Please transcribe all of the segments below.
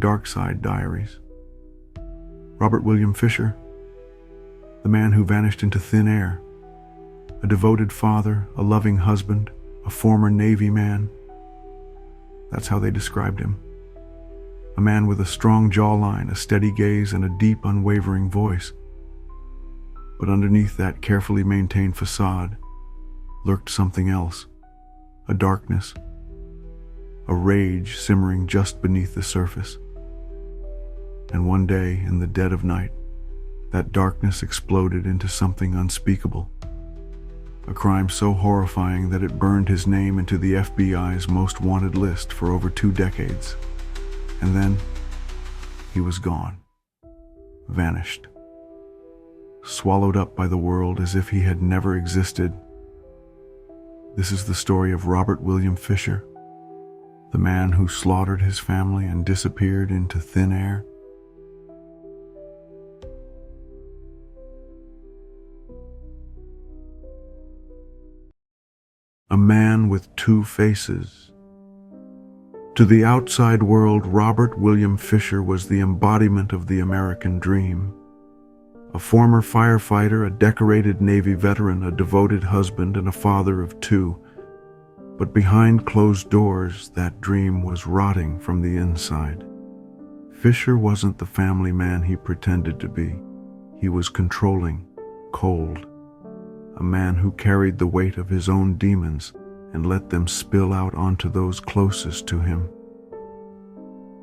Dark Side Diaries. Robert William Fisher, the man who vanished into thin air, a devoted father, a loving husband, a former Navy man. That's how they described him. A man with a strong jawline, a steady gaze, and a deep, unwavering voice. But underneath that carefully maintained facade lurked something else, a darkness, a rage simmering just beneath the surface. And one day, in the dead of night, that darkness exploded into something unspeakable. A crime so horrifying that it burned his name into the FBI's most wanted list for over 2 decades. And then, he was gone. Vanished. Swallowed up by the world as if he had never existed. This is the story of Robert William Fisher, the man who slaughtered his family and disappeared into thin air. A man with 2 faces. To the outside world, Robert William Fisher was the embodiment of the American dream. A former firefighter, a decorated Navy veteran, a devoted husband, and a father of 2. But behind closed doors, that dream was rotting from the inside. Fisher wasn't the family man he pretended to be. He was controlling, cold. A man who carried the weight of his own demons and let them spill out onto those closest to him.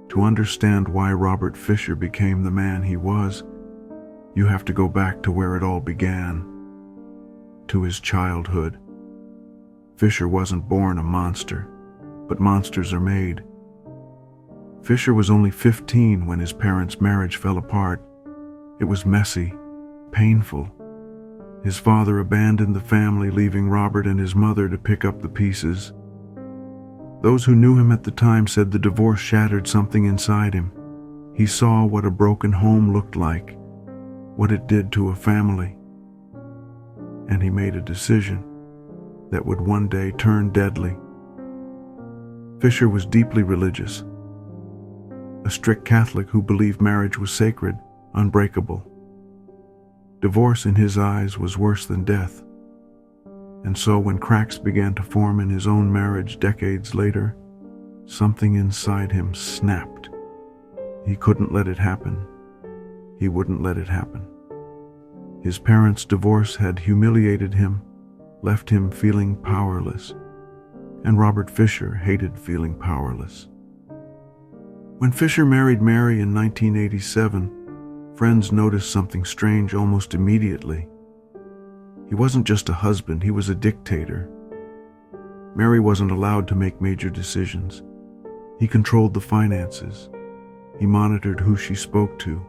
To understand why Robert Fisher became the man he was, you have to go back to where it all began, to his childhood. Fisher wasn't born a monster, but monsters are made. Fisher was only 15 when his parents' marriage fell apart. It was messy, painful. His father abandoned the family, leaving Robert and his mother to pick up the pieces. Those who knew him at the time said the divorce shattered something inside him. He saw what a broken home looked like, what it did to a family. And he made a decision that would one day turn deadly. Fisher was deeply religious, a strict Catholic who believed marriage was sacred, unbreakable. Divorce in his eyes was worse than death. And so when cracks began to form in his own marriage decades later, something inside him snapped. He couldn't let it happen. He wouldn't let it happen. His parents' divorce had humiliated him, left him feeling powerless. And Robert Fisher hated feeling powerless. When Fisher married Mary in 1987, friends noticed something strange almost immediately. He wasn't just a husband, he was a dictator. Mary wasn't allowed to make major decisions. He controlled the finances. He monitored who she spoke to,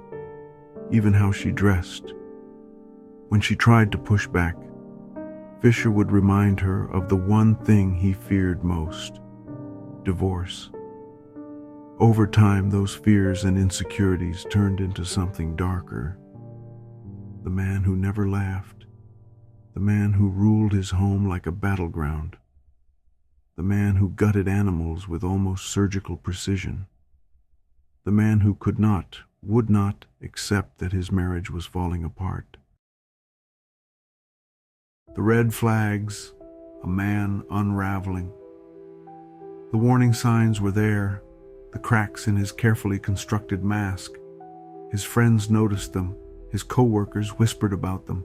even how she dressed. When she tried to push back, Fisher would remind her of the one thing he feared most: divorce. Over time, those fears and insecurities turned into something darker. The man who never laughed. The man who ruled his home like a battleground. The man who gutted animals with almost surgical precision. The man who could not, would not accept that his marriage was falling apart. The red flags, a man unraveling. The warning signs were there. The cracks in his carefully constructed mask. His friends noticed them, his co-workers whispered about them,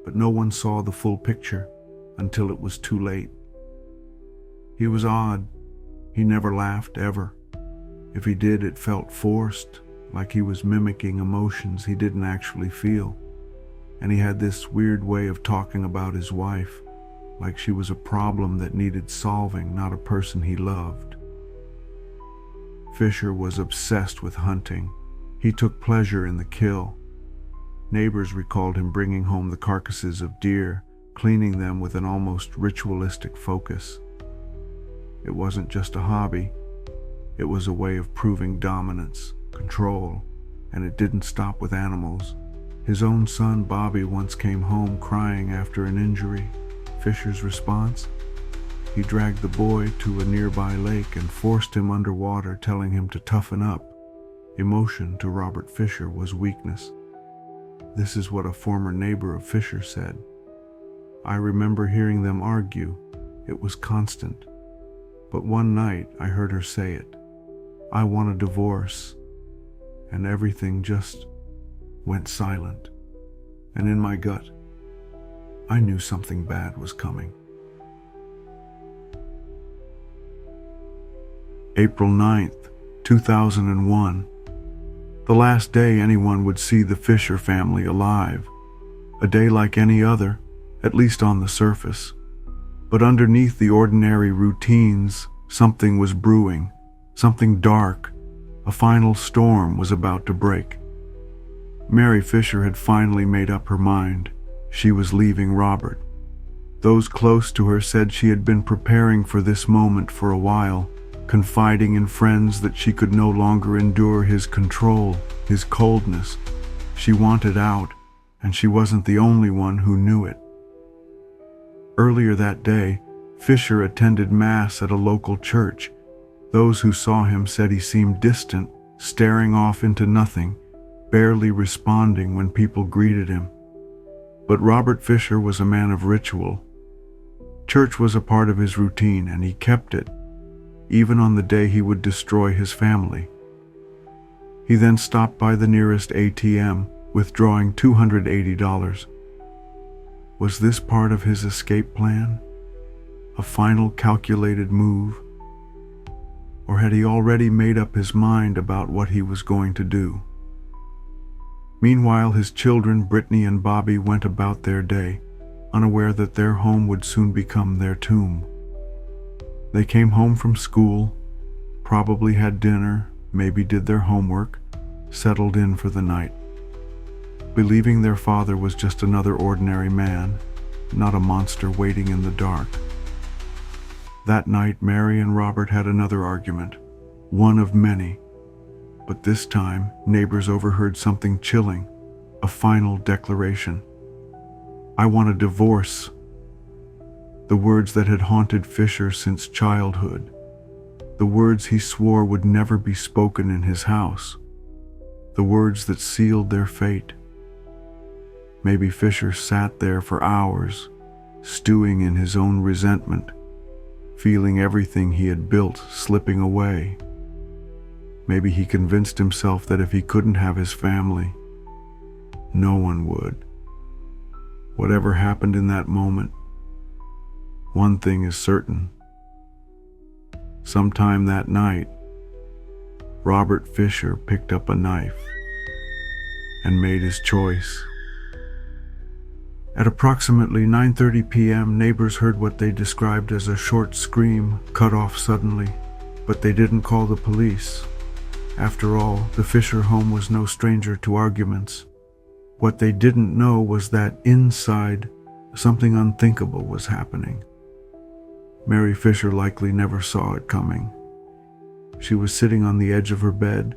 but no one saw the full picture until it was too late. He was odd. He never laughed, ever. If he did, it felt forced, like he was mimicking emotions he didn't actually feel. And he had this weird way of talking about his wife, like she was a problem that needed solving, not a person he loved. Fisher was obsessed with hunting. He took pleasure in the kill. Neighbors recalled him bringing home the carcasses of deer, cleaning them with an almost ritualistic focus. It wasn't just a hobby. It was a way of proving dominance, control, and it didn't stop with animals. His own son, Bobby, once came home crying after an injury. Fisher's response? He dragged the boy to a nearby lake and forced him underwater, telling him to toughen up. Emotion to Robert Fisher was weakness. This is what a former neighbor of Fisher said. I remember hearing them argue. It was constant. But one night I heard her say it. I want a divorce. And everything just went silent. And in my gut, I knew something bad was coming. April 9th, 2001. The last day anyone would see the Fisher family alive. A day like any other, at least on the surface. But underneath the ordinary routines, something was brewing, something dark. A final storm was about to break. Mary Fisher had finally made up her mind. She was leaving Robert. Those close to her said she had been preparing for this moment for a while, confiding in friends that she could no longer endure his control, his coldness. She wanted out, and she wasn't the only one who knew it. Earlier that day, Fisher attended Mass at a local church. Those who saw him said he seemed distant, staring off into nothing, barely responding when people greeted him. But Robert Fisher was a man of ritual. Church was a part of his routine, and he kept it, even on the day he would destroy his family. He then stopped by the nearest ATM, withdrawing $280. Was this part of his escape plan? A final calculated move? Or had he already made up his mind about what he was going to do? Meanwhile, his children, Brittney and Bobby, went about their day, unaware that their home would soon become their tomb. They came home from school, probably had dinner, maybe did their homework, settled in for the night, believing their father was just another ordinary man, not a monster waiting in the dark. That night, Mary and Robert had another argument, one of many. But this time, neighbors overheard something chilling, a final declaration. I want a divorce. The words that had haunted Fisher since childhood. The words he swore would never be spoken in his house. The words that sealed their fate. Maybe Fisher sat there for hours, stewing in his own resentment, feeling everything he had built slipping away. Maybe he convinced himself that if he couldn't have his family, no one would. Whatever happened in that moment, one thing is certain. Sometime that night, Robert Fisher picked up a knife and made his choice. At approximately 9:30 p.m., neighbors heard what they described as a short scream cut off suddenly, but they didn't call the police. After all, the Fisher home was no stranger to arguments. What they didn't know was that inside, something unthinkable was happening. Mary Fisher likely never saw it coming. She was sitting on the edge of her bed,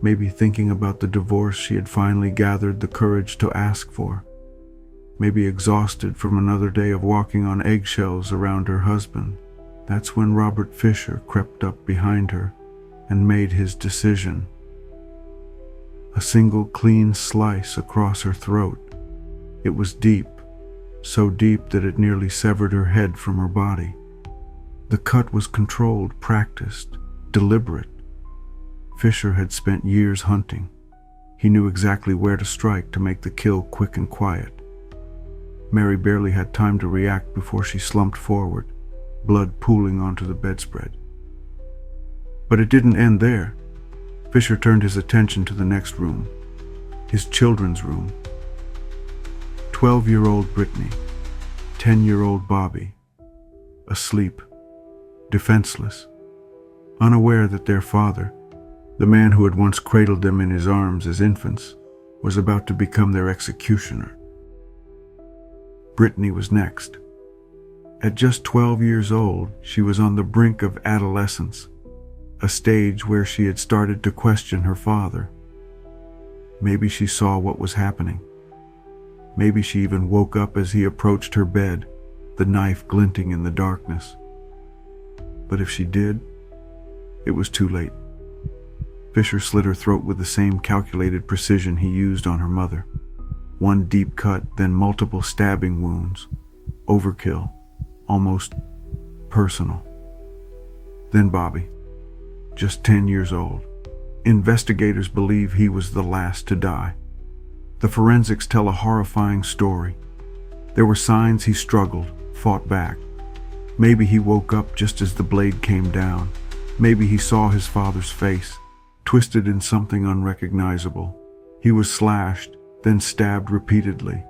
maybe thinking about the divorce she had finally gathered the courage to ask for. Maybe exhausted from another day of walking on eggshells around her husband. That's when Robert Fisher crept up behind her and made his decision. A single clean slice across her throat. It was deep, so deep that it nearly severed her head from her body. The cut was controlled, practiced, deliberate. Fisher had spent years hunting. He knew exactly where to strike to make the kill quick and quiet. Mary barely had time to react before she slumped forward, blood pooling onto the bedspread. But it didn't end there. Fisher turned his attention to the next room, his children's room. 12-year-old Brittney, 10-year-old Bobby, asleep, defenseless, unaware that their father, the man who had once cradled them in his arms as infants, was about to become their executioner. Brittney was next. At just 12 years old, she was on the brink of adolescence, a stage where she had started to question her father. Maybe she saw what was happening. Maybe she even woke up as he approached her bed, the knife glinting in the darkness. But if she did, it was too late. Fisher slit her throat with the same calculated precision he used on her mother. One deep cut, then multiple stabbing wounds. Overkill. Almost personal. Then Bobby, just 10 years old. Investigators believe he was the last to die. The forensics tell a horrifying story. There were signs he struggled, fought back. Maybe he woke up just as the blade came down. Maybe he saw his father's face, twisted in something unrecognizable. He was slashed, then stabbed repeatedly.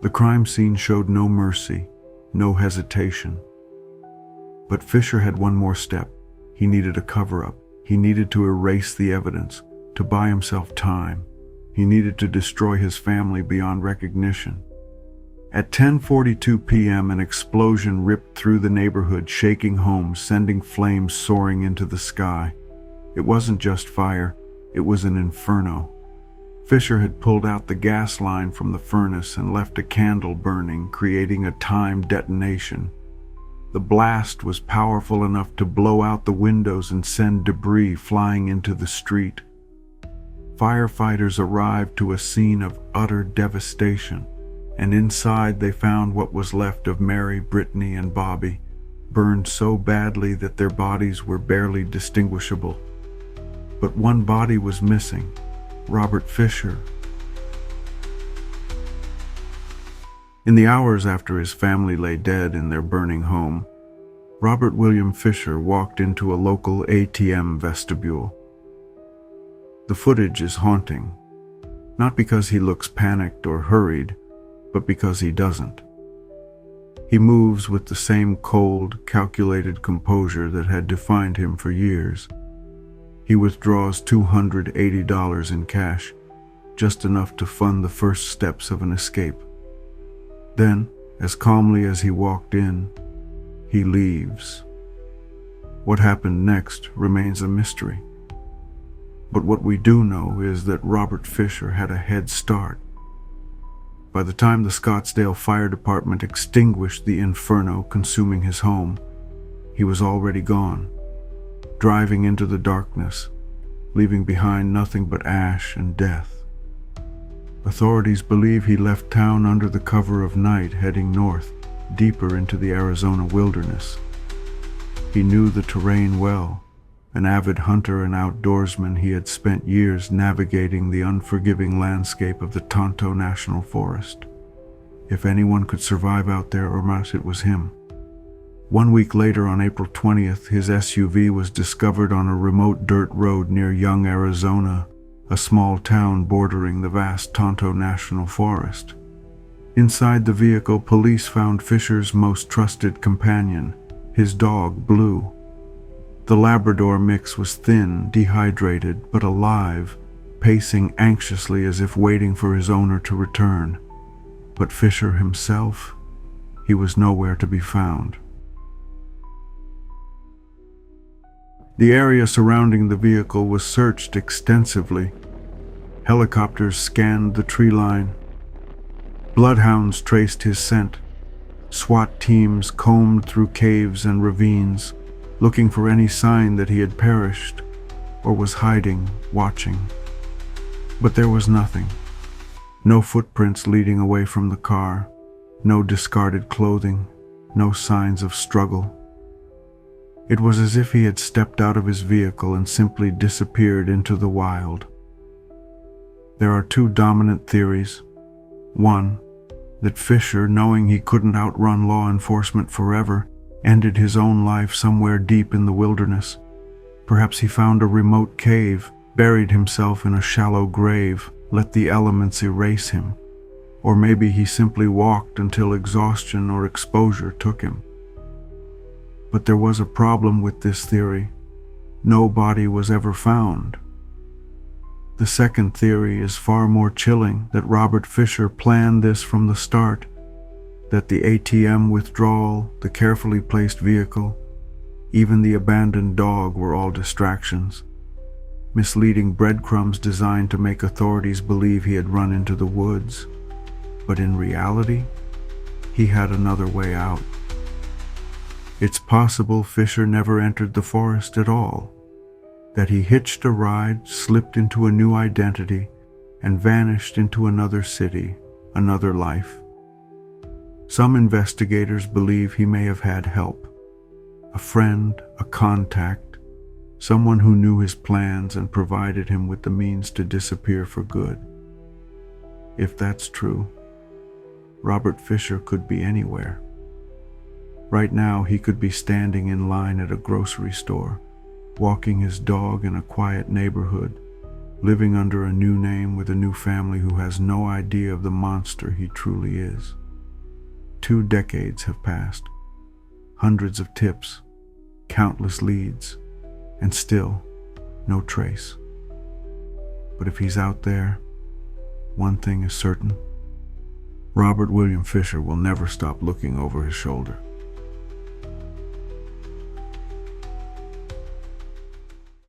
The crime scene showed no mercy, no hesitation. But Fisher had one more step. He needed a cover-up. He needed to erase the evidence, to buy himself time. He needed to destroy his family beyond recognition. At 10:42 p.m., an explosion ripped through the neighborhood, shaking homes, sending flames soaring into the sky. It wasn't just fire, it was an inferno. Fisher had pulled out the gas line from the furnace and left a candle burning, creating a timed detonation. The blast was powerful enough to blow out the windows and send debris flying into the street. Firefighters arrived to a scene of utter devastation, and inside they found what was left of Mary, Brittney, and Bobby, burned so badly that their bodies were barely distinguishable. But one body was missing, Robert Fisher. In the hours after his family lay dead in their burning home, Robert William Fisher walked into a local ATM vestibule. The footage is haunting, not because he looks panicked or hurried, but because he doesn't. He moves with the same cold, calculated composure that had defined him for years. He withdraws $280 in cash, just enough to fund the first steps of an escape. Then, as calmly as he walked in, he leaves. What happened next remains a mystery. But what we do know is that Robert Fisher had a head start. By the time the Scottsdale Fire Department extinguished the inferno consuming his home, he was already gone, driving into the darkness, leaving behind nothing but ash and death. Authorities believe he left town under the cover of night, heading north, deeper into the Arizona wilderness. He knew the terrain well. An avid hunter and outdoorsman, he had spent years navigating the unforgiving landscape of the Tonto National Forest. If anyone could survive out there or not, it was him. 1 week later, on April 20th, his SUV was discovered on a remote dirt road near Young, Arizona, a small town bordering the vast Tonto National Forest. Inside the vehicle, police found Fisher's most trusted companion, his dog, Blue. The Labrador mix was thin, dehydrated, but alive, pacing anxiously as if waiting for his owner to return. But Fisher himself, he was nowhere to be found. The area surrounding the vehicle was searched extensively. Helicopters scanned the tree line. Bloodhounds traced his scent. SWAT teams combed through caves and ravines, looking for any sign that he had perished or was hiding, watching. But there was nothing. No footprints leading away from the car, no discarded clothing, no signs of struggle. It was as if he had stepped out of his vehicle and simply disappeared into the wild. There are two dominant theories. One, that Fisher, knowing he couldn't outrun law enforcement forever, ended his own life somewhere deep in the wilderness. Perhaps he found a remote cave, buried himself in a shallow grave, let the elements erase him. Or maybe he simply walked until exhaustion or exposure took him. But there was a problem with this theory. No body was ever found. The second theory is far more chilling, that Robert Fisher planned this from the start, that the ATM withdrawal, the carefully placed vehicle, even the abandoned dog were all distractions, misleading breadcrumbs designed to make authorities believe he had run into the woods. But in reality, he had another way out. It's possible Fisher never entered the forest at all. that he hitched a ride, slipped into a new identity, and vanished into another city, another life. Some investigators believe he may have had help. A friend, a contact, someone who knew his plans and provided him with the means to disappear for good. If that's true, Robert Fisher could be anywhere. Right now, he could be standing in line at a grocery store, walking his dog in a quiet neighborhood, living under a new name with a new family who has no idea of the monster he truly is. 2 decades have passed, hundreds of tips, countless leads, and still no trace. But if he's out there, one thing is certain: Robert William Fisher will never stop looking over his shoulder.